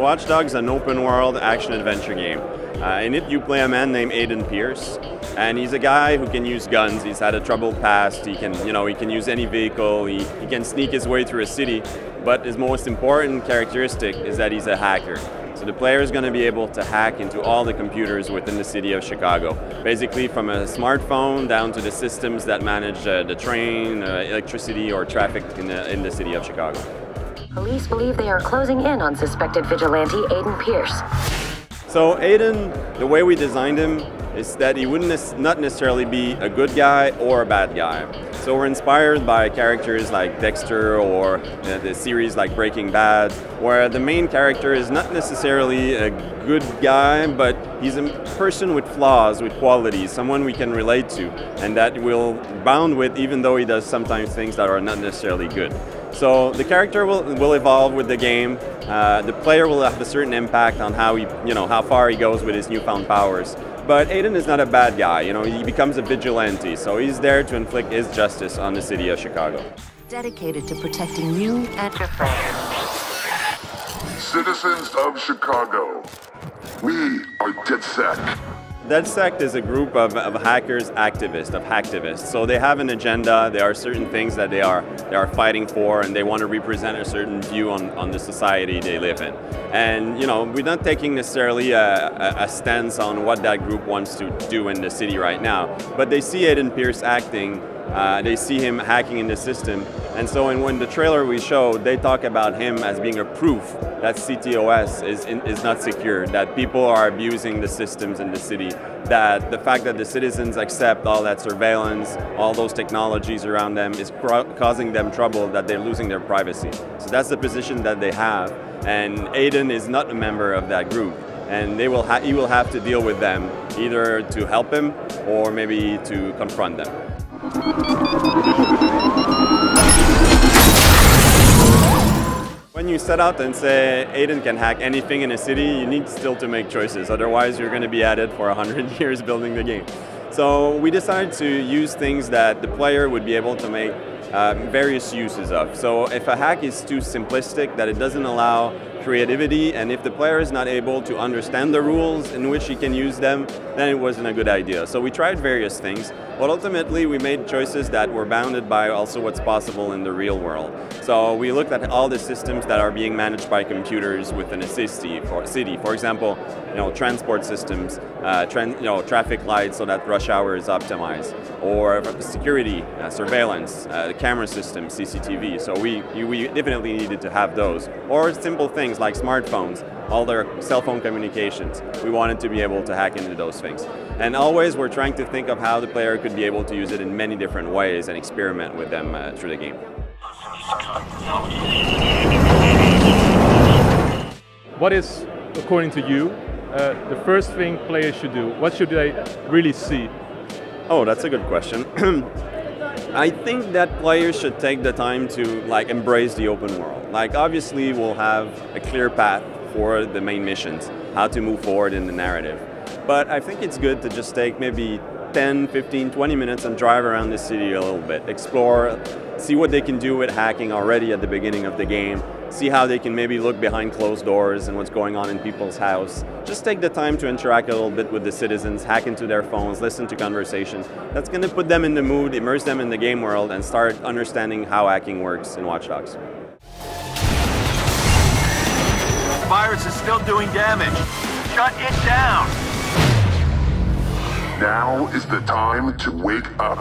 Watch Dogs is an open-world action-adventure game. In it, you play a man named Aiden Pearce, and he's a guy who can use guns. He's had a troubled past. He can, he can use any vehicle. He can sneak his way through a city. But his most important characteristic is that he's a hacker. So the player is going to be able to hack into all the computers within the city of Chicago. Basically, from a smartphone down to the systems that manage the train, electricity, or traffic in the city of Chicago. Police believe they are closing in on suspected vigilante Aiden Pearce. So Aiden, the way we designed him is that he wouldn't not necessarily be a good guy or a bad guy. So we're inspired by characters like Dexter or the series like Breaking Bad, where the main character is not necessarily a good guy, but he's a person with flaws, with qualities, someone we can relate to, and that we'll bond with even though he does sometimes things that are not necessarily good. So the character will evolve with the game. The player will have a certain impact on how how far he goes with his newfound powers. But Aiden is not a bad guy. He becomes a vigilante, so he's there to inflict his justice on the city of Chicago. Dedicated to protecting you and your friends. Citizens of Chicago, we are DedSec. DedSec is a group of hackers, hacktivists. So they have an agenda. There are certain things that they are fighting for, and they want to represent a certain view on the society they live in. And we're not taking necessarily a stance on what that group wants to do in the city right now, but they see Aiden Pearce acting. They see him hacking in the system, and so when the trailer we showed, they talk about him as being a proof that CTOS is not secure, that people are abusing the systems in the city, that the fact that the citizens accept all that surveillance, all those technologies around them is causing them trouble, that they're losing their privacy. So that's the position that they have, and Aiden is not a member of that group. And he will have to deal with them, either to help him or maybe to confront them. When you set out and say Aiden can hack anything in a city, you need still to make choices. Otherwise, you're going to be at it for 100 years building the game. So we decided to use things that the player would be able to make various uses of. So if a hack is too simplistic, that it doesn't allow creativity, and if the player is not able to understand the rules in which he can use them, then it wasn't a good idea. So we tried various things, but ultimately we made choices that were bounded by also what's possible in the real world. So we looked at all the systems that are being managed by computers within a city. For example, transport systems, traffic lights so that rush hour is optimized, or security, surveillance, camera systems, CCTV. So we definitely needed to have those, or simple things like smartphones, all their cell phone communications. We wanted to be able to hack into those things. And always we're trying to think of how the player could be able to use it in many different ways and experiment with them through the game. What is, according to you, the first thing players should do? What should they really see? Oh, that's a good question. I think that players should take the time to embrace the open world. Obviously we'll have a clear path for the main missions, how to move forward in the narrative. But I think it's good to just take maybe 10, 15, 20 minutes and drive around the city a little bit, explore, see what they can do with hacking already at the beginning of the game, see how they can maybe look behind closed doors and what's going on in people's house. Just take the time to interact a little bit with the citizens, hack into their phones, listen to conversations. That's going to put them in the mood, immerse them in the game world, and start understanding how hacking works in Watch Dogs. The virus is still doing damage. Shut it down! Now is the time to wake up.